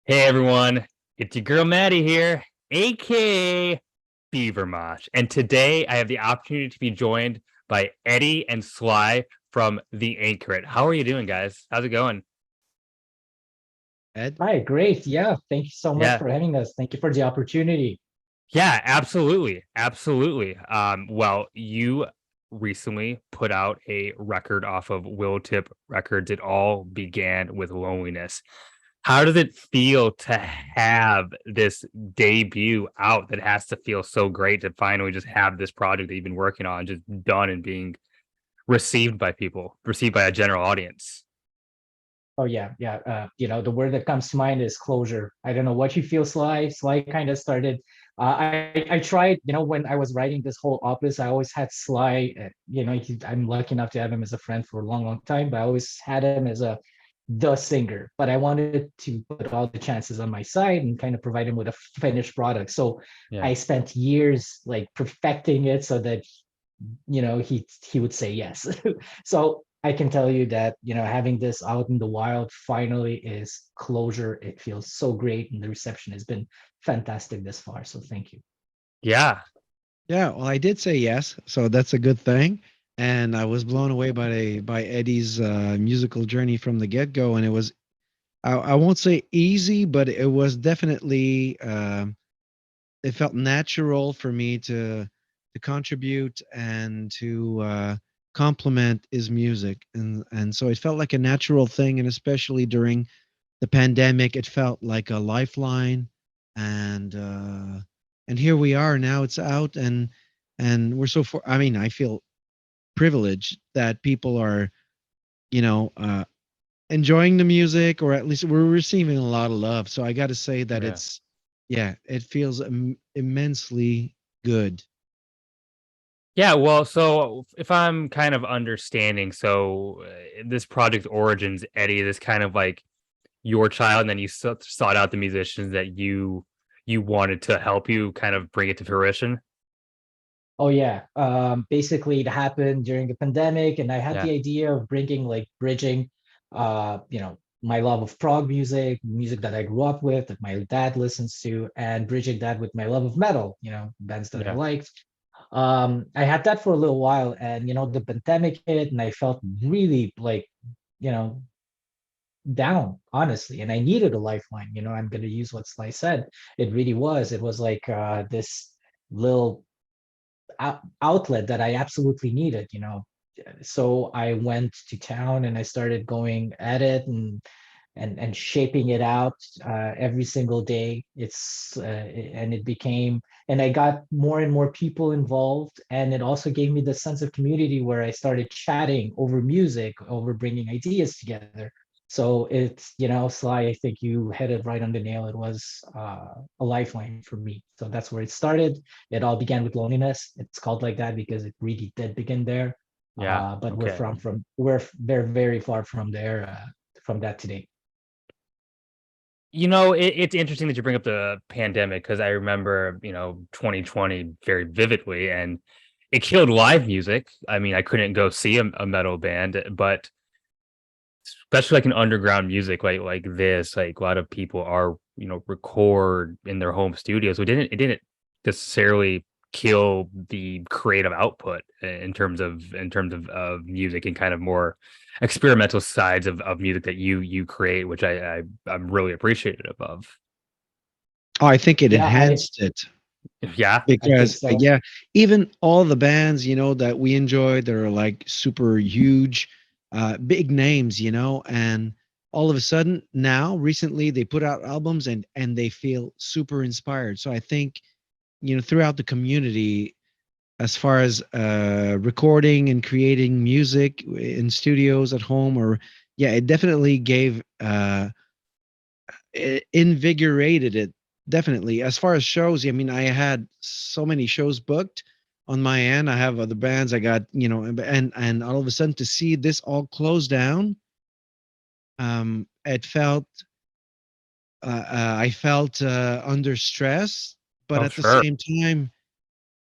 Hey everyone, it's your girl Maddie here, aka Beaver Mosh. And today I have the opportunity to be joined by Eddy and Sly from the Anchoret. How are you doing, guys? How's it going? Ed? Hi, great. Yeah, thank you so much Yeah. for having us. Thank you for the opportunity. Yeah, absolutely. Absolutely. Well, you recently put out a record off of Willowtip Records. It all began with loneliness. How does it feel to have this debut out that has to feel so great to finally just have this project that you've been working on just done and being received by people, received by a general audience? Oh yeah, yeah. The word that comes to mind is closure. I don't know what you feel, Sly. Sly kind of started. I tried. When I was writing this whole opus, I always had Sly. I'm lucky enough to have him as a friend for a long, long time. But I always had him as the singer. But I wanted to put all the chances on my side and kind of provide him with a finished product. So Yeah. I spent years like perfecting it so that he would say yes. So I can tell you that having this out in the wild finally is closure. It feels so great, and the reception has been fantastic this far, so thank you. Yeah. Yeah, well, I did say yes, so that's a good thing. And I was blown away by Eddie's musical journey from the get-go, and I won't say easy, but it was definitely it felt natural for me to contribute and to complement his music, and so it felt like a natural thing, and especially during the pandemic, it felt like a lifeline, and uh, and here we are now. It's out, and we're so for. I mean, I feel privileged that people are, you know, uh, enjoying the music, or at least we're receiving a lot of love. So I got to say that Yeah. yeah, it feels immensely good. Yeah, well, so if I'm kind of understanding, so this project origins, Eddie, this kind of like your child, and then you sought out the musicians that you wanted to help you kind of bring it to fruition. Oh yeah, basically it happened during the pandemic, and I had Yeah, the idea of bringing like bridging, my love of prog music, music that I grew up with, that my dad listens to, and bridging that with my love of metal, bands that I yeah, liked. I had that for a little while, and the pandemic hit, and I felt really like, you know, down, honestly, and I needed a lifeline. I'm gonna use what Sly said. It really was. It was like this little outlet that I absolutely needed. So I went to town and I started going at it and shaping it out every single day. And it became, and I got more and more people involved, and it also gave me the sense of community where I started chatting over music, over bringing ideas together. So it's, Sly, I think you hit it right on the nail. It was a lifeline for me. So that's where it started. It all began with loneliness. It's called like that because it really did begin there. yeah. But Okay. we're very far from there, from that today. It's interesting that you bring up the pandemic because I remember, 2020 very vividly, and it killed live music. I mean, I couldn't go see a metal band, but especially like an underground music like this, like a lot of people are, record in their home studios. So it didn't necessarily kill the creative output in terms of music and kind of more experimental sides of music that you create, which I'm really appreciative of. Oh, I think it Yeah, enhanced it. Yeah. I think Because so. yeah, even all the bands, that we enjoy, that are like super huge, big names, and all of a sudden now recently they put out albums, and they feel super inspired. So I think, throughout the community, as far as recording and creating music in studios at home, or yeah, it definitely gave it invigorated it, definitely. As far as shows, I mean, I had so many shows booked on my end. I have other bands. I got, and all of a sudden to see this all close down, it felt I felt under stress, but Oh, at the sure. same time,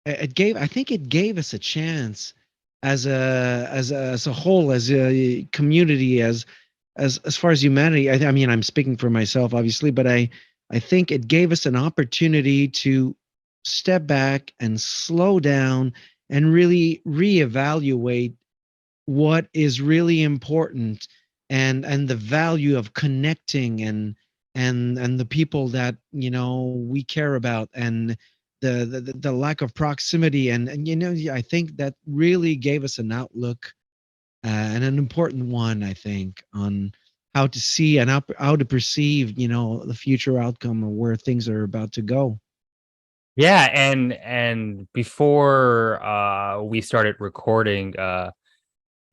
it gave I think it gave us a chance as a whole, as a community, as as far as humanity, I mean, I'm speaking for myself, obviously, but I think it gave us an opportunity to step back and slow down and really reevaluate what is really important, and the value of connecting, and the people that we care about, and the lack of proximity, and I think that really gave us an outlook, and an important one, I think, on how to see and how to perceive the future outcome of where things are about to go. Yeah, and before we started recording,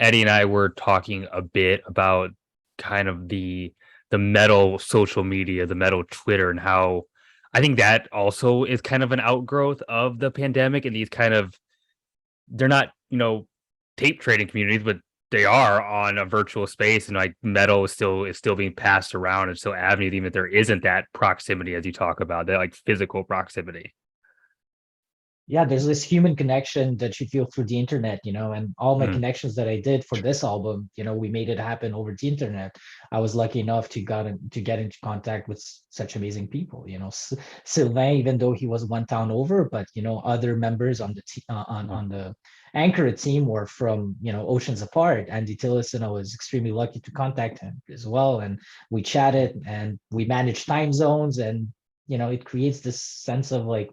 Eddie and I were talking a bit about kind of the metal social media, the metal Twitter, and how I think that also is kind of an outgrowth of the pandemic, and these kind of, they're not, tape trading communities, but they are on a virtual space, and like metal is still being passed around and still avenue, even if there isn't that proximity as you talk about, that like physical proximity. Yeah, there's this human connection that you feel through the internet, and all my Mm, connections that I did for this album, we made it happen over the internet. I was lucky enough to get into contact with such amazing people, Sylvain, even though he was one town over, but other members on the mm. on the Anchoret team were from oceans apart. Andy Tillison, I was extremely lucky to contact him as well, and we chatted and we managed time zones, and it creates this sense of like,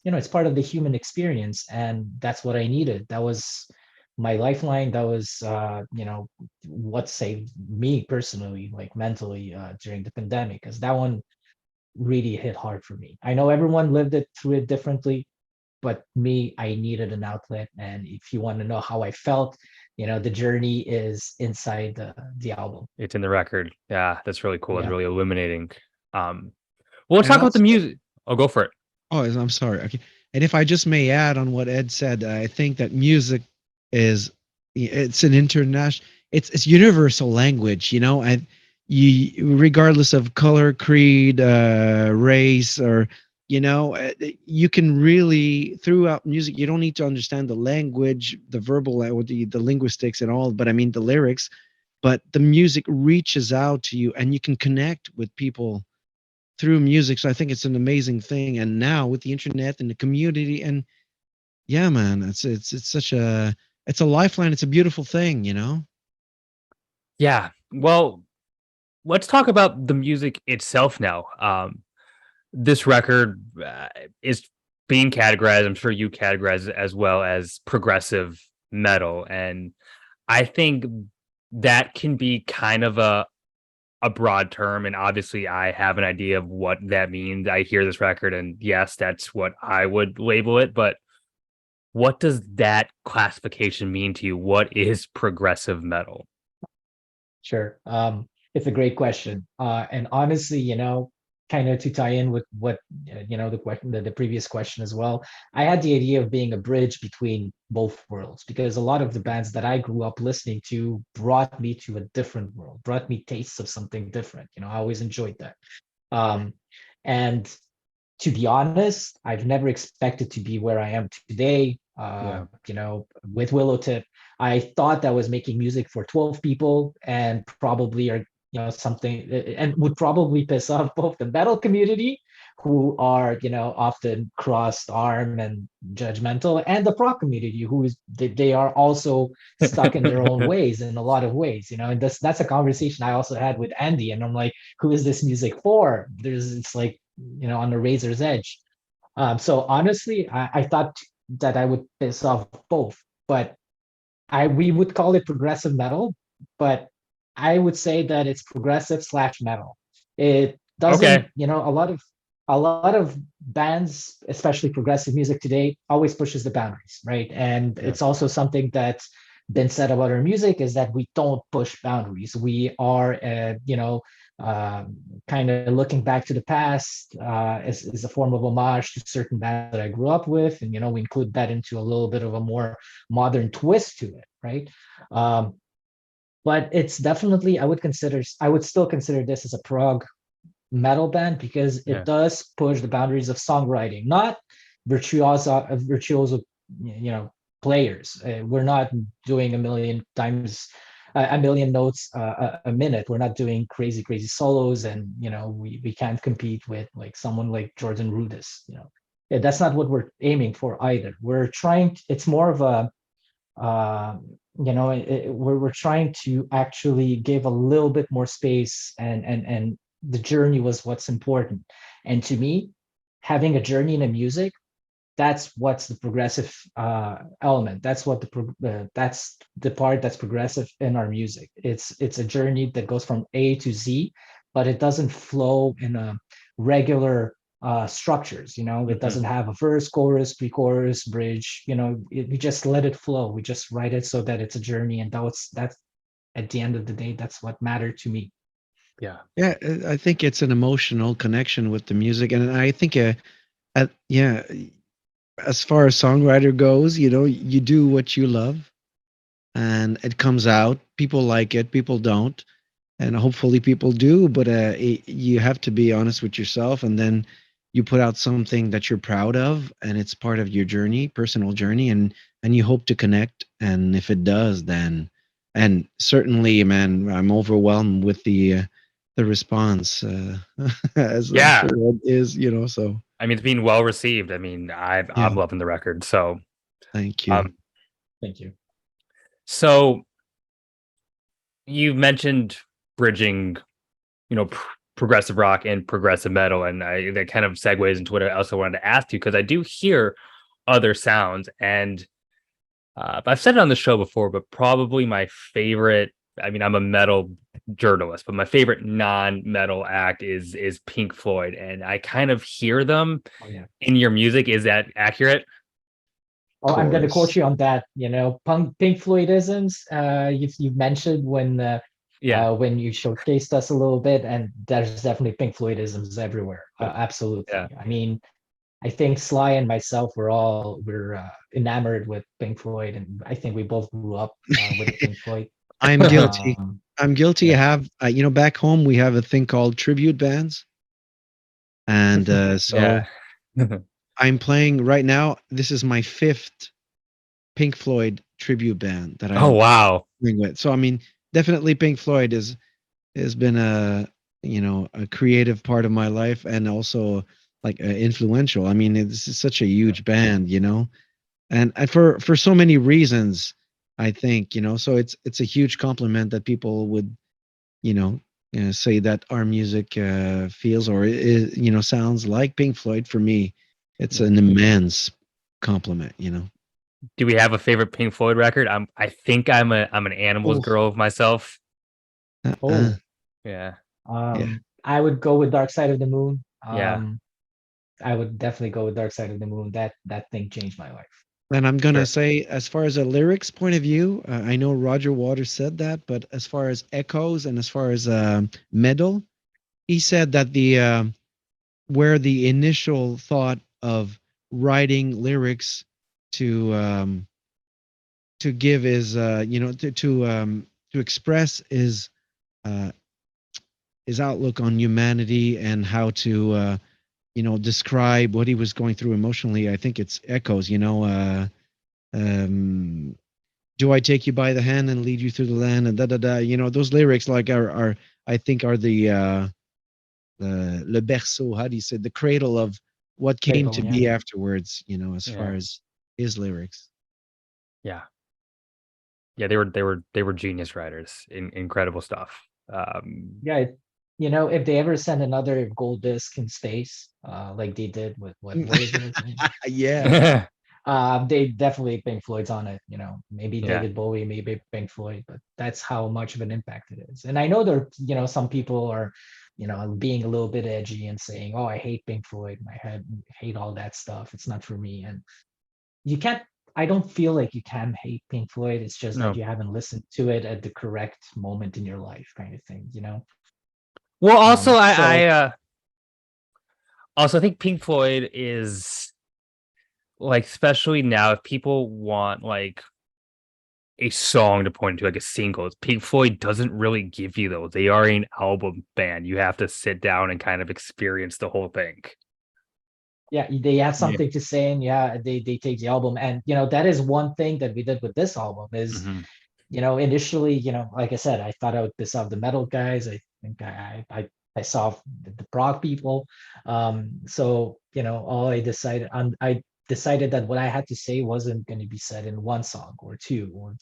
it's part of the human experience, and that's what I needed. That was my lifeline. That was what saved me personally, like mentally, during the pandemic, because that one really hit hard for me. I know everyone lived it through it differently, but me, I needed an outlet. And if you want to know how I felt, the journey is inside the album. It's in the record. Yeah, that's really cool. It's Yeah. really illuminating. Um, well, let's And talk about the also, music. Oh, go for it. oh, I'm sorry. Okay. And if I just may add on what Ed said, I think that music is, it's an international, it's universal language, and regardless of color, creed, race, or you can really, throughout music, you don't need to understand the language, the verbal, or the linguistics and all, but I mean the lyrics, but the music reaches out to you, and you can connect with people through music. So I think it's an amazing thing. And now with the internet and the community, and yeah, man, it's such a, it's a lifeline. It's a beautiful thing. Yeah. Well, let's talk about the music itself now. This record is being categorized, I'm sure you categorize it as well, as progressive metal. And I think that can be kind of a broad term. And obviously, I have an idea of what that means. I hear this record, and yes, that's what I would label it. But what does that classification mean to you? What is progressive metal? Sure. It's a great question. And honestly, kind of to tie in with what the question, the previous question as well. I had the idea of being a bridge between both worlds, because a lot of the bands that I grew up listening to brought me to a different world, brought me tastes of something different. I always enjoyed that. Um, and to be honest, I've never expected to be where I am today. Yeah. With Willowtip, I thought that was making music for 12 people, and probably are, something, and would probably piss off both the metal community, who are, often crossed arm and judgmental, and the prog community, who is, they are also stuck in their own ways in a lot of ways, and that's a conversation I also had with Andy, and I'm like, who is this music for? It's like, on the razor's edge. So honestly, I thought that I would piss off both, but we would call it progressive metal, but I would say that it's progressive slash metal. It doesn't, Okay. a lot of bands, especially progressive music today, always pushes the boundaries, right? And Yeah. it's also something that's been said about our music, is that we don't push boundaries. We are, um, kind of looking back to the past, is a form of homage to certain bands that I grew up with, and we include that into a little bit of a more modern twist to it, right? Um, but it's definitely, I would still consider this as a prog metal band, because it Yeah. does push the boundaries of songwriting, not virtuoso, players. We're not doing a million times a million notes a minute. We're not doing crazy solos, and we can't compete with like someone like Jordan Rudess. Yeah, that's not what we're aiming for either. We're trying. It's more of a we're trying to actually give a little bit more space, and the journey was what's important. And to me, having a journey in a music, that's what's the progressive element. That's what that's the part that's progressive in our music. It's a journey that goes from A to Z, but it doesn't flow in a regular structures. It doesn't have a verse, chorus, pre-chorus, bridge. We just let it flow. We just write it so that it's a journey, and that's at the end of the day, that's what mattered to me. Yeah. Yeah, I think it's an emotional connection with the music, and I think, yeah, as far as songwriter goes, you do what you love, and it comes out. People like it, people don't, and hopefully people do. But you have to be honest with yourself, and then you put out something that you're proud of, and it's part of your journey, personal journey, and you hope to connect. And if it does, then, and certainly, man, I'm overwhelmed with the response, as I'm Yeah. sure it is. So I mean, it's being well received. I mean, yeah, I'm loving the record. So, thank you. um, Thank you. so you mentioned bridging, progressive rock and progressive metal, and that kind of segues into what I also wanted to ask you, because I do hear other sounds, and I've said it on the show before, but probably my favorite. I mean, I'm a metal journalist, but my favorite non-metal act is Pink Floyd, and I kind of hear them Oh yeah. in your music. Is that accurate? Oh, I'm going to quote Course. you on that. Pink Floydisms. You've mentioned Yeah, when you showcased us a little bit, and there's definitely Pink Floydisms everywhere. good. Absolutely. Yeah, I mean, I think Sly and myself we're enamored with Pink Floyd, and I think we both grew up with Pink Floyd. I'm guilty. Um, I'm guilty. I yeah. have, back home we have a thing called tribute bands, and yeah. so I'm playing right now. This is my fifth Pink Floyd tribute band that Oh I'm wow. playing with. So I mean, definitely Pink Floyd has been a creative part of my life, and also like influential. I mean, this is such a huge band, and for so many reasons. I think, so it's a huge compliment that people would, you know, say that our music feels, or sounds like Pink Floyd. For me, it's Yeah. an immense compliment. Do we have a favorite Pink Floyd record? I think I'm an Animals Oh, girl myself. Uh, oh. Yeah, yeah. I would go with Dark Side of the Moon. yeah, I would definitely go with Dark Side of the Moon. That thing changed my life. And I'm gonna sure. say, as far as a lyrics point of view, I know Roger Waters said that, but as far as echoes and as far as metal, he said that the where the initial thought of writing lyrics to give is to express uh, his outlook on humanity, and how to describe what he was going through emotionally. I think it's echoes. Um, do I take you by the hand and lead you through the land, and da da da. Those lyrics, like, are I think are the le berceau. How do you say, the cradle of what came Cradle, to yeah. be afterwards? As far Yeah, as his lyrics. yeah, yeah. They were genius writers. Incredible stuff. Yeah, if they ever send another gold disc in space, like they did with what was his name? Yeah. yeah, They definitely Pink Floyd's on it. Maybe yeah. David Bowie, maybe Pink Floyd, but that's how much of an impact it is. And I know some people are, being a little bit edgy and saying, "Oh, I hate Pink Floyd. Hate all that stuff. It's not for me." And you can't. I don't feel like you can hate Pink Floyd. It's just that No. you haven't listened to it at the correct moment in your life, kind of thing. Well, also I So also think Pink Floyd is like, especially now, if people want like a song to point to, like a single, Pink Floyd doesn't really give you those. They are an album band. You have to sit down and kind of experience the whole thing. yeah, they have Yeah. something to say, and yeah, they take the album, and that is one thing that we did with this album is Mhm. Initially, like I said, I thought I would piss off the metal guys. I think I saw the prog people. So, all I decided that what I had to say wasn't going to be said in one song or two,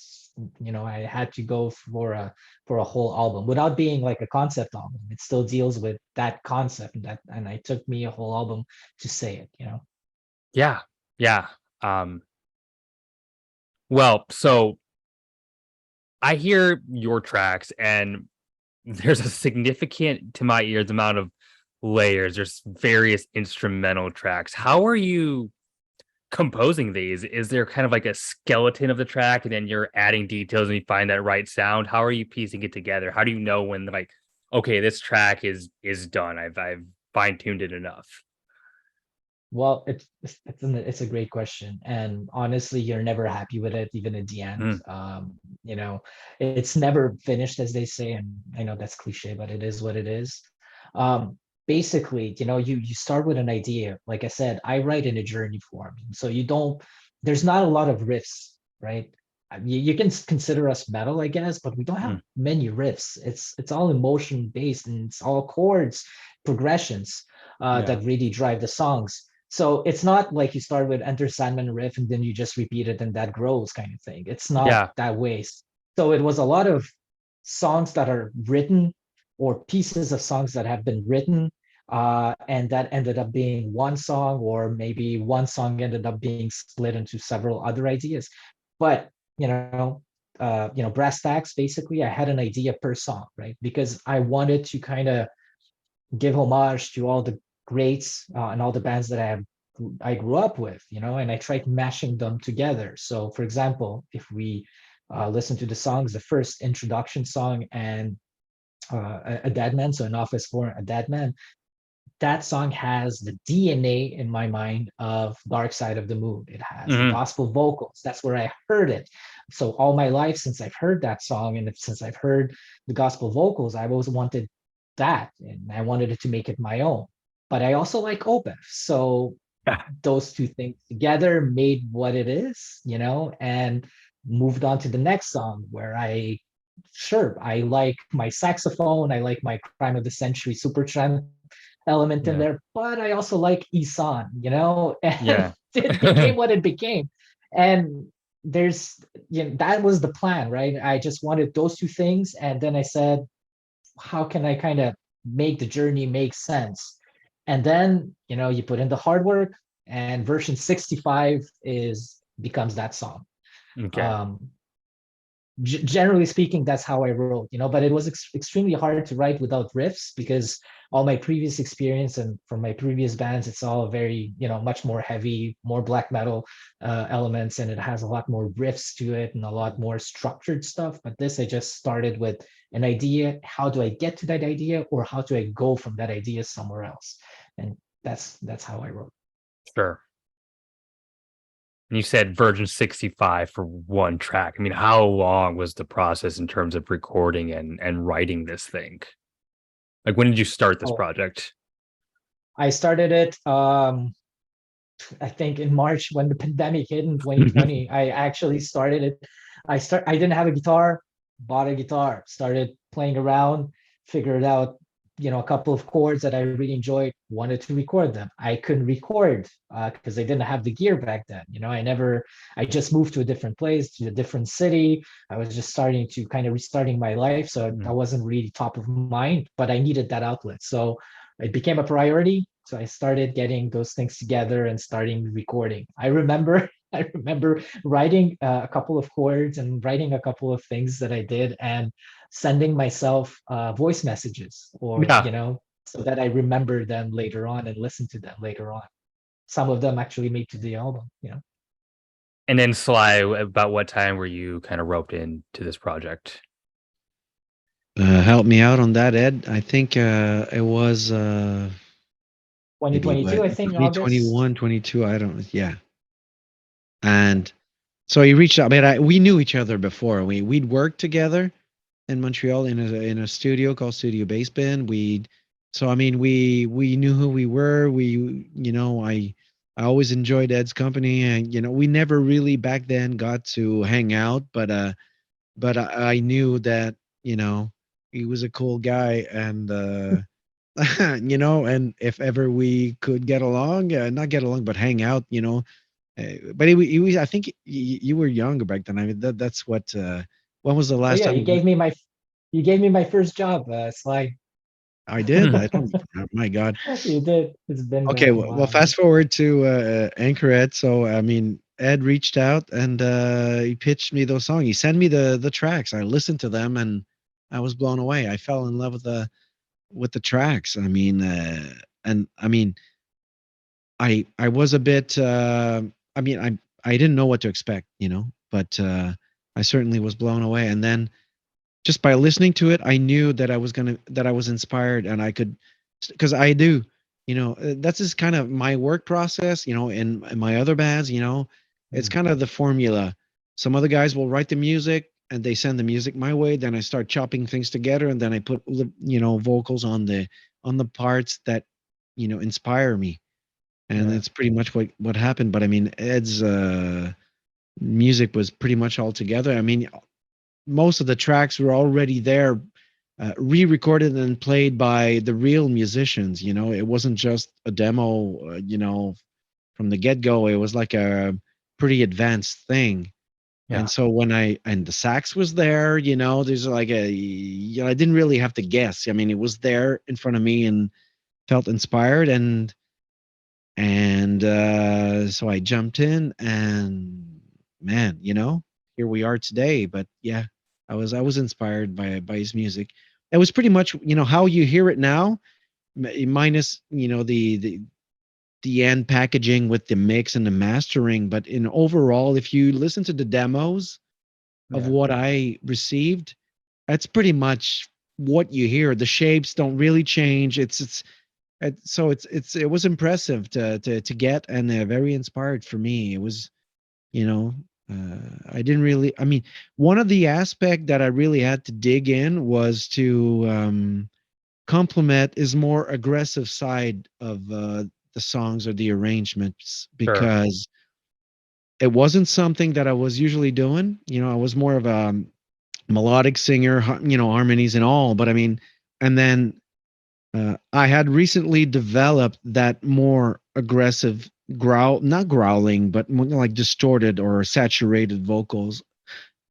I had to go for a whole album without being like a concept album. It still deals with that concept, and it took me a whole album to say it. Yeah. Yeah. Um, well, so I hear your tracks and there's a significant to my ears amount of layers. There's various instrumental tracks. How are you composing these? Is there kind of like a skeleton of the track and then you're adding details and you find that right sound? How are you piecing it together? How do you know when like, okay, this track is done. I've fine-tuned it enough. Well, it's a great question, and honestly, you're never happy with it, even at the end. Mm, It's never finished, as they say, and I know that's cliche, but it is what it is. Basically, you start with an idea. Like I said, I write in a journey form, so you don't. There's not a lot of riffs, right? You can consider us metal, I guess, but we don't have mm, many riffs. It's all emotion based, and it's all chords, progressions yeah. that really drive the songs. So it's not like you start with Enter Sandman riff and then you just repeat it and that grows kind of thing. It's not Yeah. that way. So it was a lot of songs that are written or pieces of songs that have been written, and that ended up being one song, or maybe one song ended up being split into several other ideas. But brass tacks, basically, I had an idea per song, right? Because I wanted to kind of give homage to all the greats and all the bands that I grew up with, and I tried mashing them together. So, for example, if we listen to the songs, the first introduction song and a Dead Man, so an office for a Dead Man, that song has the DNA in my mind of Dark Side of the Moon. It has the Hmm. gospel vocals. That's where I heard it. So all my life, since I've heard that song and since I've heard the gospel vocals, I've always wanted that, and I wanted it to make it my own. But I also like Opeth. So those two things together made what it is, and moved on to the next song where I like my saxophone, I like my crime of the century Supertramp element in Yeah. there, but I also like Isan, and Yeah. it became what it became. And that was the plan, right? I just wanted those two things. And then I said, how can I kind of make the journey make sense? And then, you put in the hard work, and version 65 becomes that song. Okay. Um, Generally speaking, that's how I wrote, but it was extremely hard to write without riffs, because all my previous experience and from my previous bands, it's all very, much more heavy, more black metal elements, and it has a lot more riffs to it and a lot more structured stuff. But this, I just started with an idea. How do I get to that idea, or how do I go from that idea somewhere else? And that's how I wrote. Sure. And you said version 65 for one track. I mean, how long was the process in terms of recording and writing this thing? Like, when did you start this Oh, project? I started it. I think in March when the pandemic hit in 2020. I actually started it. I didn't have a guitar, bought a guitar, started playing around, figured out, a couple of chords that I really enjoyed, wanted to record them. I couldn't record because I didn't have the gear back then. I just moved to a different place, to a different city. I was just starting to kind of restarting my life. So that Mm. wasn't really top of mind, but I needed that outlet. So it became a priority. So I started getting those things together and starting recording. I remember I remember writing a couple of chords and writing a couple of things that I did, and sending myself voice messages, or Yeah. so that I remember them later on and listen to them later on. Some of them actually made to the album. And then Sly, about what time were you kind of roped into this project? Help me out on that, Ed. I think it was maybe 2022, what, I think, August. 2021, 22. I don't. Yeah. And so he reached out. But we knew each other before. We'd worked together in Montreal in a studio called Studio Basement. So I mean we knew who we were. I always enjoyed Ed's company, and we never really back then got to hang out, but but I knew that, he was a cool guy, and and if ever we could get along, not get along, but hang out, but he was, I think you were younger back then. I mean, that's what, when was the Oh last yeah, time you gave me my first job, Sly. I did? I don't, my God. You did. It's been Okay, a well, while now. fast forward to Anchoret. So, I mean, Ed reached out, and he pitched me those songs. He sent me the tracks. I listened to them, and I was blown away. I fell in love with the tracks. I mean, and I mean, I was a bit. I mean, I didn't know what to expect, but I certainly was blown away. And then just by listening to it, I knew that I was inspired, and I could, because I do, that's just kind of my work process, in my other bands, it's Mm, kind of the formula. Some other guys will write the music and they send the music my way, then I start chopping things together, and then I put vocals on the parts that inspire me, and yeah. that's pretty much what happened. But I mean, Ed's music was pretty much all together. I mean, most of the tracks were already there, re-recorded and played by the real musicians. It wasn't just a demo. From the get-go, it was like a pretty advanced thing. And Yeah. so and the sax was there, there's like I didn't really have to guess. I mean, it was there in front of me and felt inspired, and so I jumped in, and man, here we are today. But yeah, I was inspired by his music. It was pretty much, how you hear it now, minus, the end packaging with the mix and the mastering. But in overall, if you listen to the demos of Yeah. what I received, that's pretty much what you hear. The shapes don't really change. So it was impressive to get, and very inspired for me. It was, you know, I didn't really. I mean, one of the aspect that I really had to dig in was to complement his more aggressive side of the songs or the arrangements, Sure. because it wasn't something that I was usually doing. I was more of a melodic singer, harmonies and all. But I mean, and then I had recently developed that more aggressive not growling, but more like distorted or saturated vocals,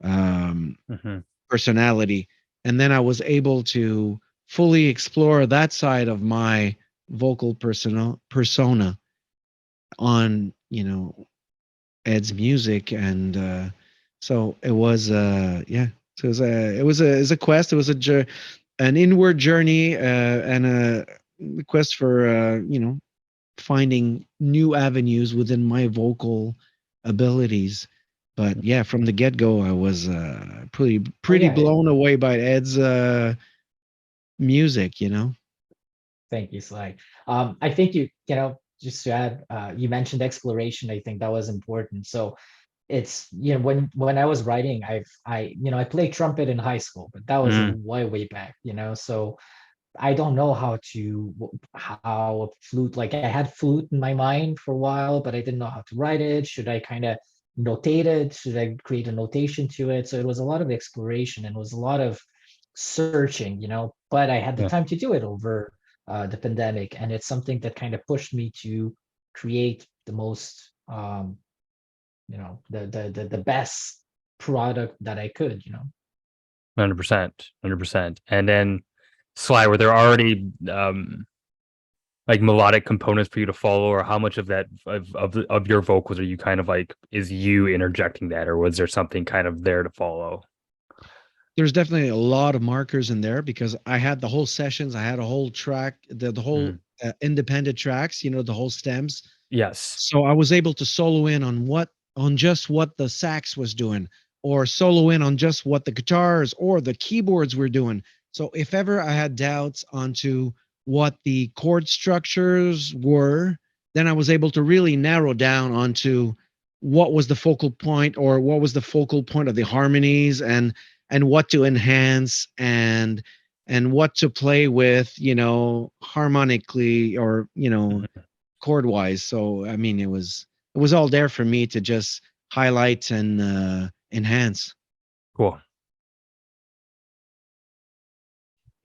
um, Hmm. personality. And then I was able to fully explore that side of my vocal persona on, Ed's music. And so it was, yeah. So it was a quest. It was an inward journey, and a quest for, finding new avenues within my vocal abilities. But yeah, from the get go, I was pretty Oh pretty yeah. blown away by Ed's music. Thank you, Sly. I think just to add, you mentioned exploration. I think that was important. So it's, when I was writing, I played trumpet in high school, but that was Mm. way back. So I don't know how a flute, like I had flute in my mind for a while, but I didn't know how to write it. Should I kind of notate it? Should I create a notation to it? So it was a lot of exploration, and it was a lot of searching, but I had the Yeah. time to do it over the pandemic. And it's something that kind of pushed me to create the most, the best product that I could. 100%. 100%. And then Sly, were there already like melodic components for you to follow, or how much of that of your vocals are you kind of like, is you interjecting that, or was there something kind of there to follow? There's definitely a lot of markers in there, because I had the whole sessions. I had a whole track, the whole Mm. independent tracks, the whole stems. Yes. So I was able to solo in on just what the sax was doing, or solo in on just what the guitars or the keyboards were doing. So if ever I had doubts onto what the chord structures were, then I was able to really narrow down onto what was the focal point, or what was the focal point of the harmonies, and what to enhance, and what to play with, harmonically, or Mhm. chord wise. So I mean, it was all there for me to just highlight and enhance. Cool.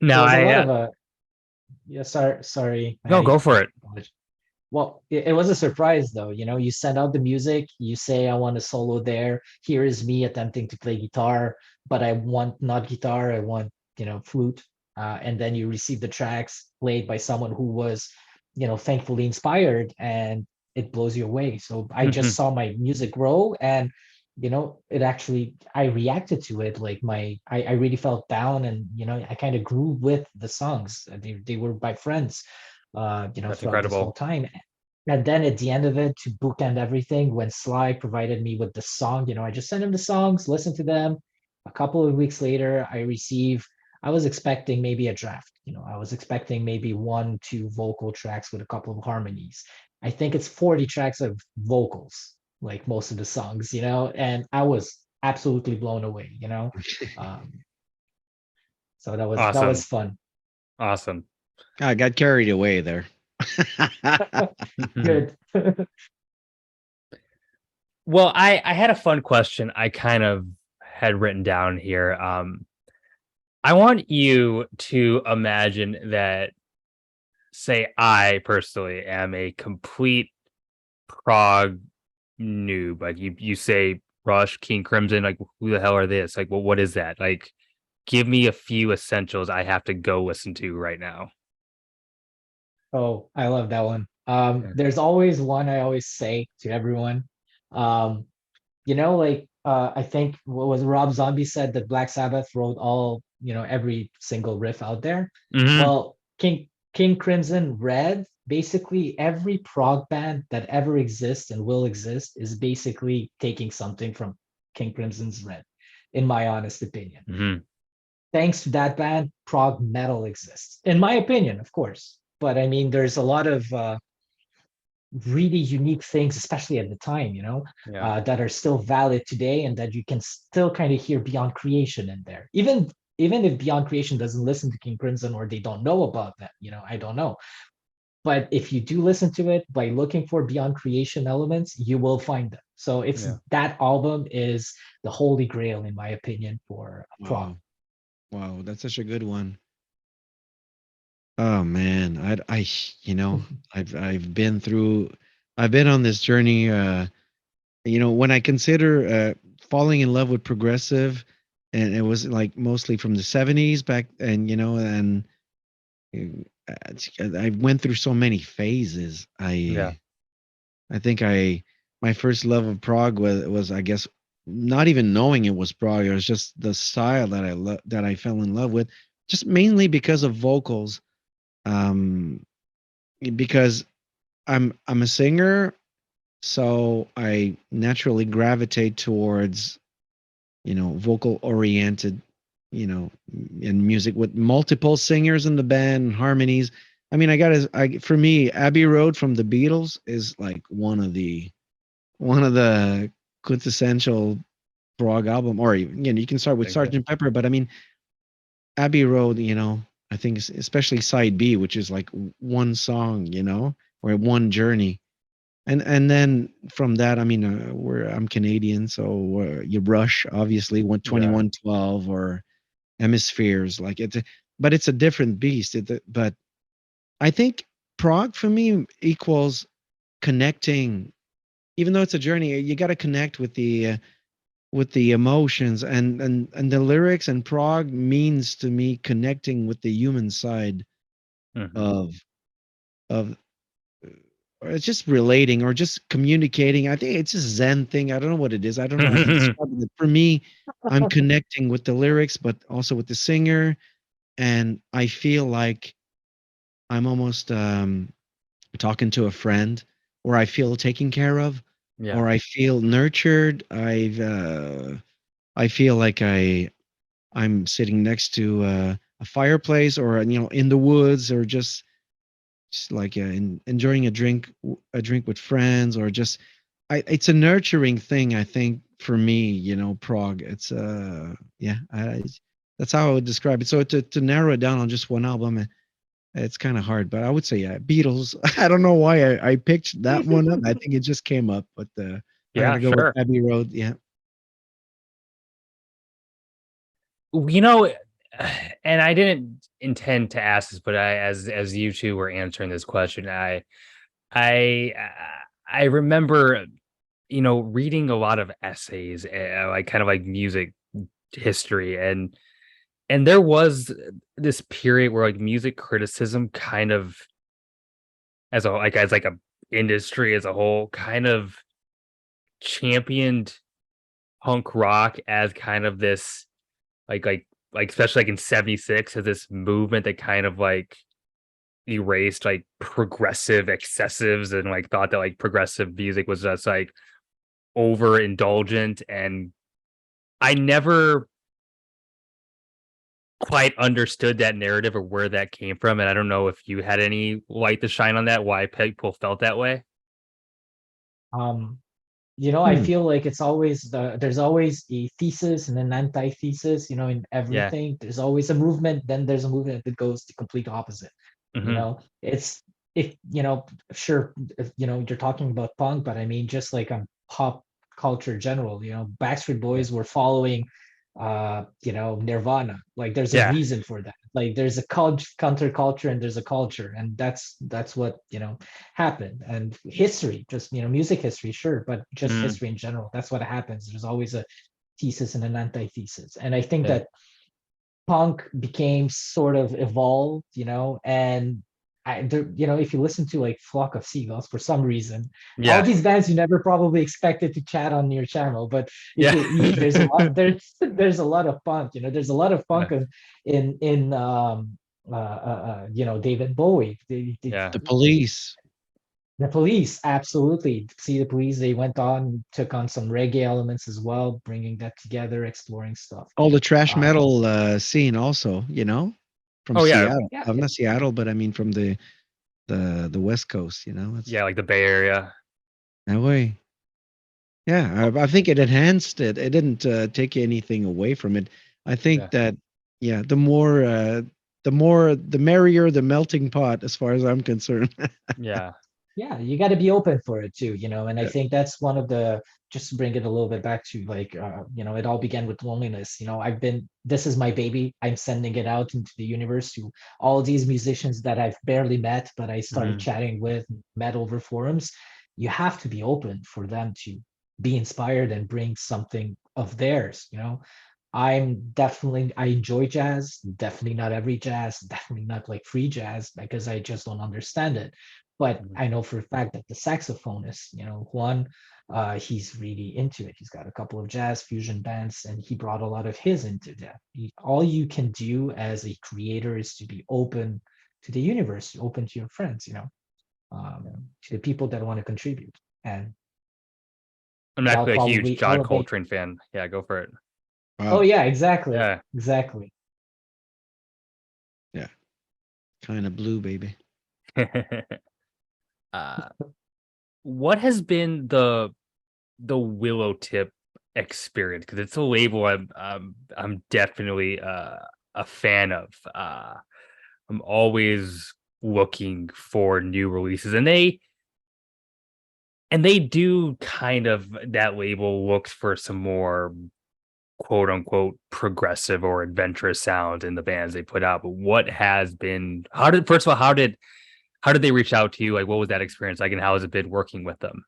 No, It was a I lot of yeah, sorry, no, go for it. Well, it was a surprise though. You send out the music, you say, I want a solo there. Here is me attempting to play guitar, but I want not guitar, I want, flute. And then you receive the tracks played by someone who was, thankfully inspired, and it blows you away. So I just Mhm. saw my music grow, and it actually, I reacted to it. Like I really felt down, and I kind of grew with the songs. They were my friends, That's throughout this whole incredible. time. And then at the end of it, to bookend everything, when Sly provided me with the song, I just sent him the songs, listened to them. A couple of weeks later, I was expecting maybe a draft. I was expecting maybe 1, 2 vocal tracks with a couple of harmonies. I think it's 40 tracks of vocals, like most of the songs, and I was absolutely blown away. Um, so that was Awesome. fun. Awesome. I got carried away there. Good. Well, I had a fun question I kind of had written down here. I want you to imagine that, say, I personally am a complete prog noob. Like you say Rush, King Crimson, like who the hell are this? Like, well, what is that? Like, give me a few essentials I have to go listen to right now. Oh, I love that one. Yeah. There's always one I always say to everyone. Um, like I think what was Rob Zombie said that Black Sabbath wrote every single riff out there. Hmm. Well, King Crimson Red, basically every prog band that ever exists and will exist is basically taking something from King Crimson's Red, in my honest opinion. Hmm. Thanks to that band, prog metal exists, in my opinion, of course. But I mean, there's a lot of really unique things, especially at the time, Yeah. that are still valid today, and that you can still kind of hear Beyond Creation in there. Even if Beyond Creation doesn't listen to King Crimson, or they don't know about that, I don't know. But if you do listen to it by looking for Beyond Creation elements, you will find them. So it's Yeah. that album is the holy grail, in my opinion, for prog. Wow. Wow, that's such a good one. Oh man, I've been through, I've been on this journey. When I consider falling in love with progressive, and it was like mostly from the '70s back, and I went through so many phases. Yeah. I think my first love of prog was I guess not even knowing it was prog. It was just the style that I fell in love with, just mainly because of vocals. Um, because I'm a singer, so I naturally gravitate towards vocal oriented, in music with multiple singers in the band, harmonies. I mean, for me, Abbey Road from the Beatles is like one of the quintessential prog album. Or you can start with Thank you. Sergeant Pepper, but I mean, Abbey Road, I think especially side B, which is like one song, or one journey. And then from that, I mean, I'm Canadian, so you Rush, obviously, Yeah. 2112 or Hemispheres, like but it's a different beast. But I think prog for me equals connecting. Even though it's a journey, you got to connect with the emotions, and the lyrics, and prog means to me connecting with the human side Hmm. of of or it's just relating or just communicating. I think it's a Zen thing. I don't know what it is. I don't know how to describe it. For me, I'm connecting with the lyrics, but also with the singer, and I feel like I'm almost talking to a friend, or I feel taken care of, Yeah. or I feel nurtured. I feel like I'm sitting next to a fireplace, or in the woods, or just like enjoying a drink with friends, or just it's a nurturing thing, I think, for me, prog. It's yeah, that's how I would describe it. So to narrow it down on just one album, it's kind of hard, but I would say, yeah, Beatles. I don't know why I picked that one up. I think it just came up, but I Yeah, gotta go with sure. Abbey Road. Yeah. You know, and I didn't intend to ask this, but as you two were answering this question, I I remember, reading a lot of essays, like kind of like music history, and there was this period where like music criticism kind of as like a industry as a whole kind of championed punk rock as kind of this like especially like in 76 as this movement that kind of like erased like progressive excessives and like thought that like progressive music was just like overindulgent, and I never quite understood that narrative or where that came from, and I don't know if you had any light to shine on that, why people felt that way. Um, I Hmm. feel like there's always a thesis and an antithesis, in Yeah. everything. There's always a movement, then there's a movement that goes the complete opposite. Hmm. It's if sure, if, you're talking about punk, but I mean just like on pop culture general, Backstreet Yeah. Boys were following Nirvana. Like there's a Yeah. reason for that. Like there's a counterculture and there's a culture, and that's what happened. And history, just music history, sure, but just Mm, history in general. That's what happens. There's always a thesis and an antithesis. And I think yeah. that punk became sort of evolved, and if you listen to like Flock of Seagulls for some reason, all Yeah. these bands you never probably expected to chat on your channel, but if Yeah. there's a lot there's a lot of punk, there's a lot of Yeah. punk in David Bowie, Yeah. The Police. the Police, absolutely. See the Police, they went on, took on some reggae elements as well, bringing that together, exploring stuff. All the trash Um, metal scene also, from Oh yeah. Seattle. yeah, Not Seattle, but I mean from the West Coast, it's Yeah, like the Bay Area. that way. Yeah, I think it enhanced it. It didn't take anything away from it. I Yeah. think that yeah, the merrier the melting pot, as far as I'm concerned. Yeah. yeah, you got to be open for it too, and I Yeah. think that's one of the, just to bring it a little bit back to like it all began with loneliness. This is my baby, I'm sending it out into the universe to all these musicians that I've barely met, but I started Hmm. chatting with, met over forums. You have to be open for them to be inspired and bring something of theirs. I enjoy jazz, definitely not every jazz, definitely not like free jazz because I just don't understand it. But I know for a fact that the saxophonist, Juan, he's really into it. He's got a couple of jazz fusion bands, and he brought a lot of his into that. All you can do as a creator is to be open to the universe, open to your friends, to the people that want to contribute, and I'm that'll actually a huge probably John elevate. Coltrane fan. Yeah, go for it. Oh Wow. yeah, exactly, Yeah. exactly. Yeah. Kind of blue, baby. uh, what has been the Willowtip experience? Because it's a label I'm definitely a fan of. I'm always looking for new releases, and they do kind of that label looks for some more quote unquote progressive or adventurous sound in the bands they put out. But what has been how did first of all, how did they reach out to you? Like what was that experience like and how has it been working with them?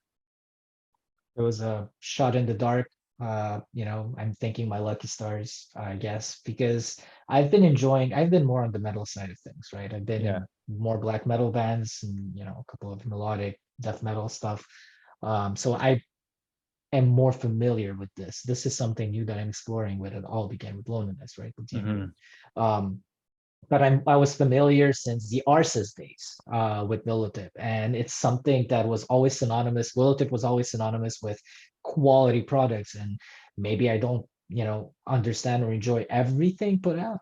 It was a shot in the dark. I'm thanking my lucky stars, I guess, because I've been more on the metal side of things, right? I've been Yeah. in more black metal bands and, a couple of melodic death metal stuff. So I am more familiar with this. This is something new that I'm exploring with. It all began with loneliness, right? With January. Hmm. Um, but I was familiar since the Arceus days with Willowtip, and it's something that was always synonymous. Willowtip was always synonymous with quality products, and maybe I don't, understand or enjoy everything put out,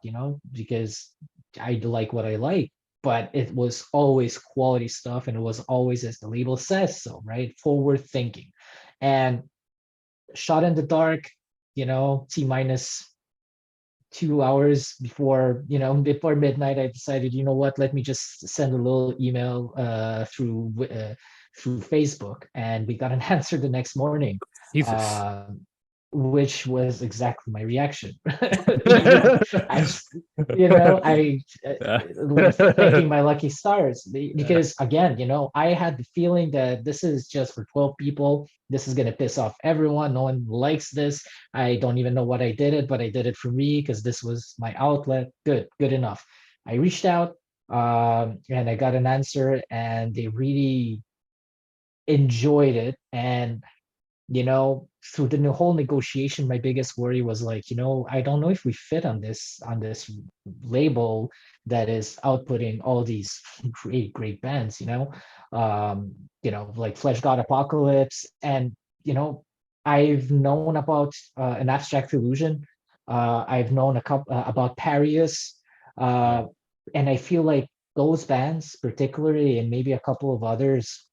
because I like what I like, but it was always quality stuff, and it was always, as the label says, so right, forward thinking, and Shot in the Dark, T minus 2 hours before midnight, I decided, what, let me just send a little email through Facebook, and we got an answer the next morning. Jesus. uh which was exactly my reaction. you know, I, thanking my lucky stars because again, I had the feeling that this is just for 12 people. This is gonna piss off everyone. No one likes this. I don't even know what I did it, but I did it for me because this was my outlet. Good enough. I reached out and I got an answer, and they really enjoyed it. And through the whole negotiation, my biggest worry was like, I don't know if we fit on this label that is outputting all these great bands, like Flesh God Apocalypse, and I've known about an Abstract Illusion. I've known a couple about Parius, uh, and I feel like those bands, particularly, and maybe a couple of others,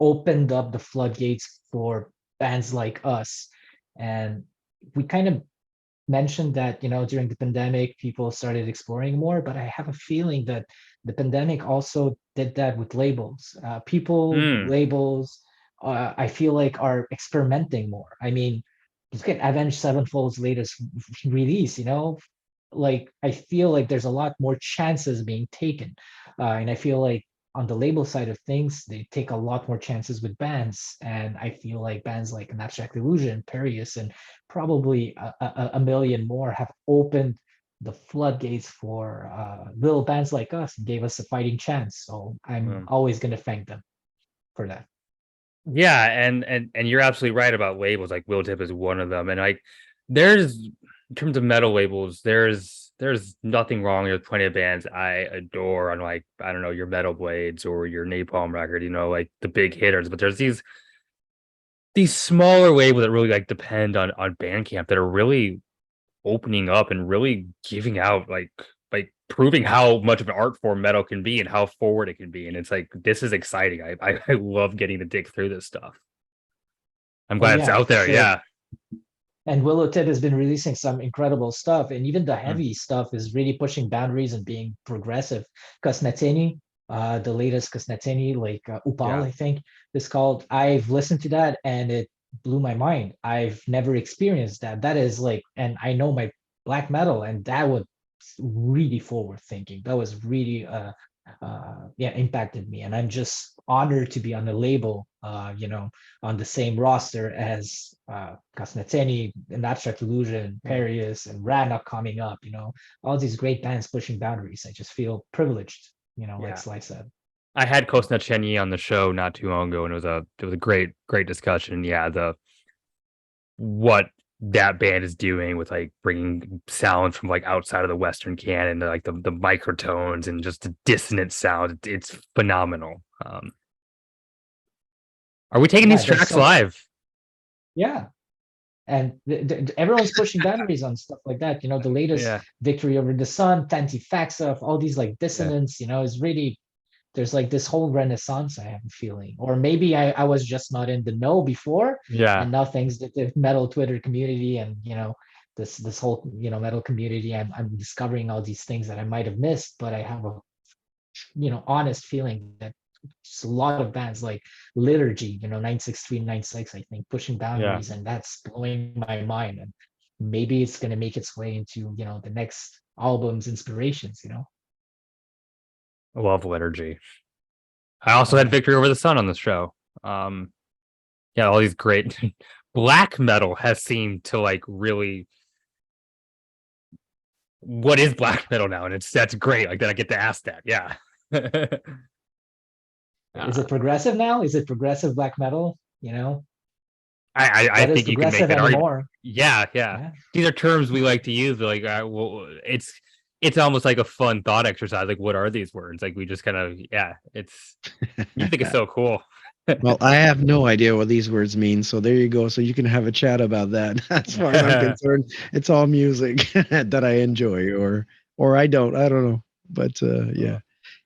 opened up the floodgates for bands like us. And we kind of mentioned that, during the pandemic, people started exploring more, but I have a feeling that the pandemic also did that with labels. Labels, I feel like are experimenting more. I mean, look at Avenged Sevenfold's latest release, like I feel like there's a lot more chances being taken. And I feel like on the label side of things, they take a lot more chances with bands. And I feel like bands like An Abstract Illusion, Perius, and probably a million more have opened the floodgates for little bands like us and gave us a fighting chance. So I'm always going to thank them for that. Yeah, and you're absolutely right about labels. Like Willowtip is one of them, and like there's in terms of metal labels, there's nothing wrong. There's plenty of bands I adore on, like, I don't know, your Metal Blades or your Napalm record, like the big hitters. But there's these smaller labels that really like depend on Bandcamp that are really opening up and really giving out like proving how much of an art form metal can be and how forward it can be. And it's like, this is exciting. I love getting to dig through this stuff. I'm glad it's out there. Sure. Yeah. And Willowtip has been releasing some incredible stuff, and even the heavy stuff is really pushing boundaries and being progressive. Kasnateni, the latest Kasnateni, like Upal, I think is called. I've listened to that and it blew my mind. I've never experienced that. That is like, and I know my black metal, and that was really forward thinking. That was really impacted me, and I'm just honored to be on the label, on the same roster as Kasnateni, and Abstract Illusion, Perius, and Rana coming up. All these great bands pushing boundaries. I just feel privileged. Like Sly said. I had Kosnachenyi on the show not too long ago, and it was a great discussion. Yeah, what that band is doing with like bringing sound from like outside of the Western canon to like the microtones and just the dissonant sound. It's phenomenal. Are we taking these tracks live? Yeah. And everyone's pushing boundaries on stuff like that. The latest Victory Over the Sun, Tantifaxa, all these like dissonance, is really, there's like this whole renaissance, I have a feeling. Or maybe I was just not in the know before. Yeah. And now thanks to the metal Twitter community and, this whole, metal community, I'm discovering all these things that I might have missed, but I have a, honest feeling that it's a lot of bands like Liturgy, 96396, I think, pushing boundaries, and that's blowing my mind. And maybe it's going to make its way into, the next album's inspirations, I love Liturgy. I also had Victory Over the Sun on the show. All these great black metal has seemed to like really, what is black metal now? And that's great. Like that I get to ask that. Yeah. Is it progressive now? Is it progressive black metal? I think you can make that argument. Yeah. These are terms we like to use. Like, it's almost like a fun thought exercise. Like, what are these words? Like, we just kind of, it's, music is so cool. Well, I have no idea what these words mean. So there you go. So you can have a chat about that. As far as I'm concerned, it's all music that I enjoy or I don't. I don't know. But yeah.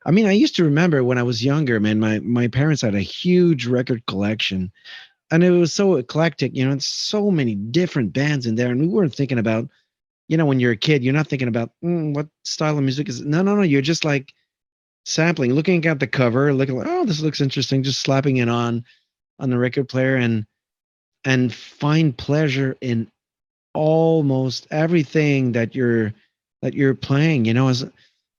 I mean, I used to remember when I was younger, man, my parents had a huge record collection and it was so eclectic, and so many different bands in there. And we weren't thinking about, when you're a kid, you're not thinking about what style of music is it? No. You're just like sampling, looking at the cover, looking like, oh, this looks interesting, just slapping it on the record player. And and find pleasure in almost everything that you're playing. You know, as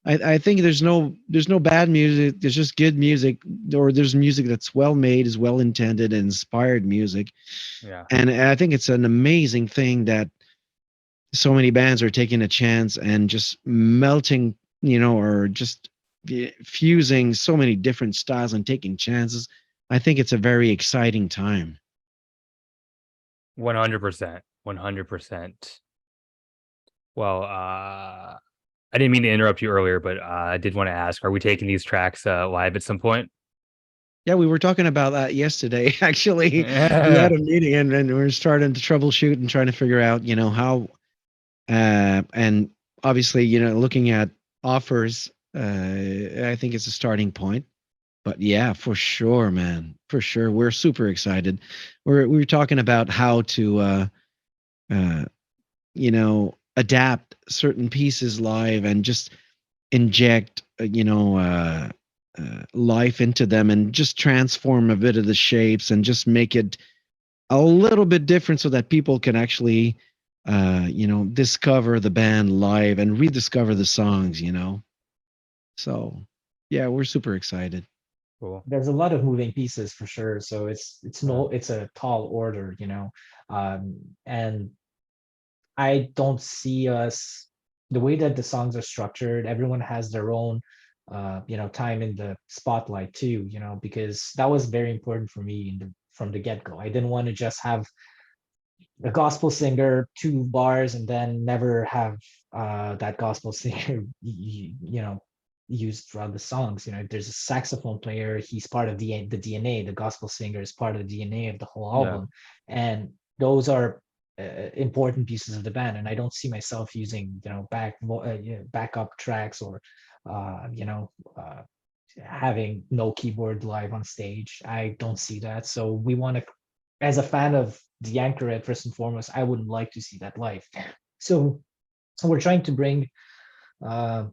I think there's no bad music. There's just good music, or there's music that's well made, is well intended, and inspired music. Yeah. And I think it's an amazing thing that so many bands are taking a chance and just melting, you know, or just fusing so many different styles and taking chances. I think it's a very exciting time. 100%. 100%. Well, I didn't mean to interrupt you earlier, but I did want to ask: are we taking these tracks live at some point? Yeah, we were talking about that yesterday. Actually, we had Yeah. a meeting and we are starting to troubleshoot and trying to figure out, you know, how and obviously, you know, looking at offers, I think it's a starting point. But yeah, for sure, man, for sure, we're super excited. We were talking about how to, uh, you know, adapt certain pieces live and just inject, life into them and just transform a bit of the shapes and just make it a little bit different so that people can actually, you know, discover the band live and rediscover the songs, you know. So yeah, we're super excited. Cool. There's a lot of moving pieces for sure. So Yeah. it's a tall order, and I don't see us the way that the songs are structured. Everyone has their own, time in the spotlight too. Because that was very important for me from the get go. I didn't want to just have a gospel singer, two bars, and then never have that gospel singer, used throughout the songs. There's a saxophone player. He's part of the DNA. The gospel singer is part of the DNA of the whole Yeah. album, and those are important pieces of the band. And I don't see myself using, backup tracks or, uh, you know, uh, having no keyboard live on stage. I don't see that. So we want to, as a fan of the Anchoret, first and foremost, I wouldn't like to see that live. So, so we're trying to bring uh,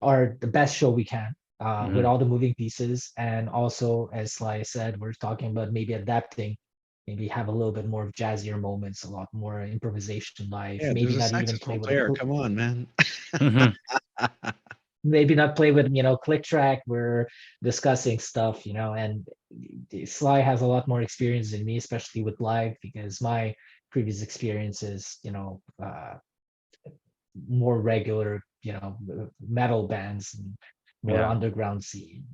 the best show we can with Hmm. all the moving pieces, and also, as Sly said, we're talking about maybe adapting, maybe have a little bit more of jazzier moments, a lot more improvisation live. Yeah, Maybe there's a not even play saxophone with a player. Come on, man. Hmm. maybe not play with click track. We're discussing stuff, and Sly has a lot more experience than me, especially with live, because my previous experiences, more regular, metal bands and more Yeah. underground scene,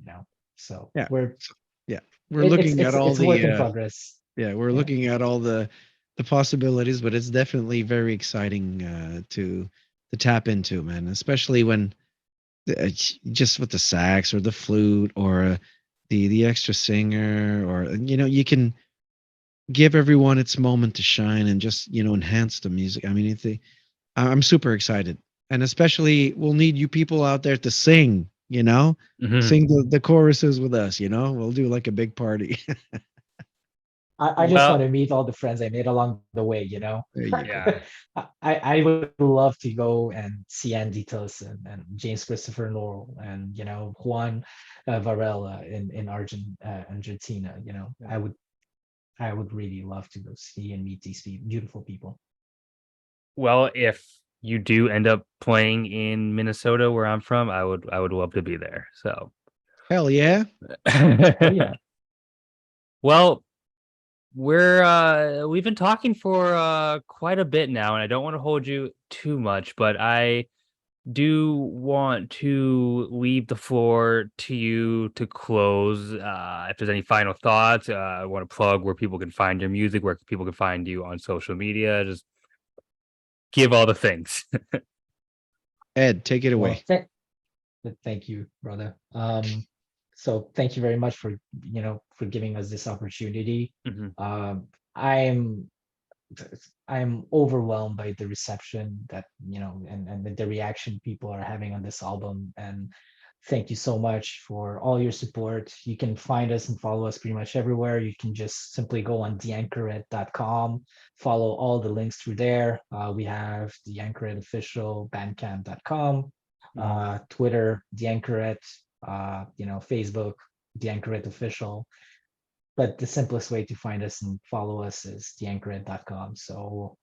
so Yeah. we're So, yeah, we're looking at all it's work the in progress. yeah, we're Yeah. looking at all the possibilities, but it's definitely very exciting to tap into, man, especially when just with the sax or the flute or the extra singer, or you know, you can give everyone its moment to shine and just, you know, enhance the music. I mean, I'm super excited, and especially we'll need you people out there to sing. You know, Hmm. sing the choruses with us. You know, we'll do like a big party. I just want Well, to meet all the friends I made along the way, There you go. yeah. I would love to go and see Andy Tillson and James Christopher Laurel and Juan Varela in Argentina. I would really love to go see and meet these beautiful people. Well, if you do end up playing in Minnesota, where I'm from, I would love to be there. So, Hell yeah. Oh yeah. well, we've been talking for quite a bit now, and I don't want to hold you too much, but I do want to leave the floor to you to close. If there's any final thoughts, I want to plug where people can find your music, where people can find you on social media. Just give all the things. Ed, take it Well, away. thank you, brother. So thank you very much for for giving us this opportunity. Hmm. Um, I'm I'm overwhelmed by the reception that and the reaction people are having on this album. And thank you so much for all your support. You can find us and follow us pretty much everywhere. You can just simply go on theanchoret.com, follow all the links through there. We have the Anchoret official, bandcamp.com, Hmm. Twitter, the Anchoret, Facebook, the Anchoret official. but the simplest way to find us and follow us is theanchoret.com. So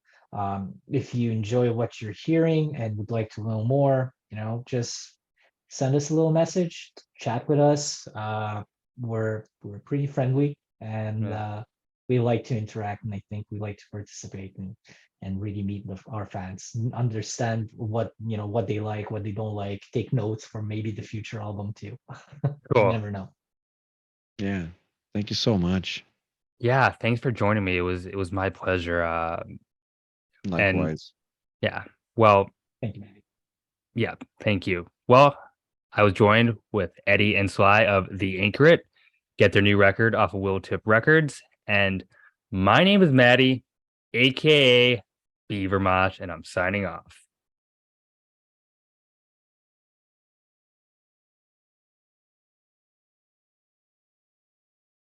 if you enjoy what you're hearing and would like to know more, just send us a little message, chat with us. We're pretty friendly, and we like to interact, and I think we like to participate and really meet with our fans, understand what what they like, what they don't like, take notes for maybe the future album too. You Cool. never know. Yeah. Thank you so much. Yeah, thanks for joining me. It was my pleasure. And Likewise. yeah, well, Thank you, Manny. yeah, thank you. Well, I was joined with Eddy and Sly of the Anchoret. Get their new record off of Willowtip Records. And my name is Maddie, aka Beaver Mosh, and I'm signing off.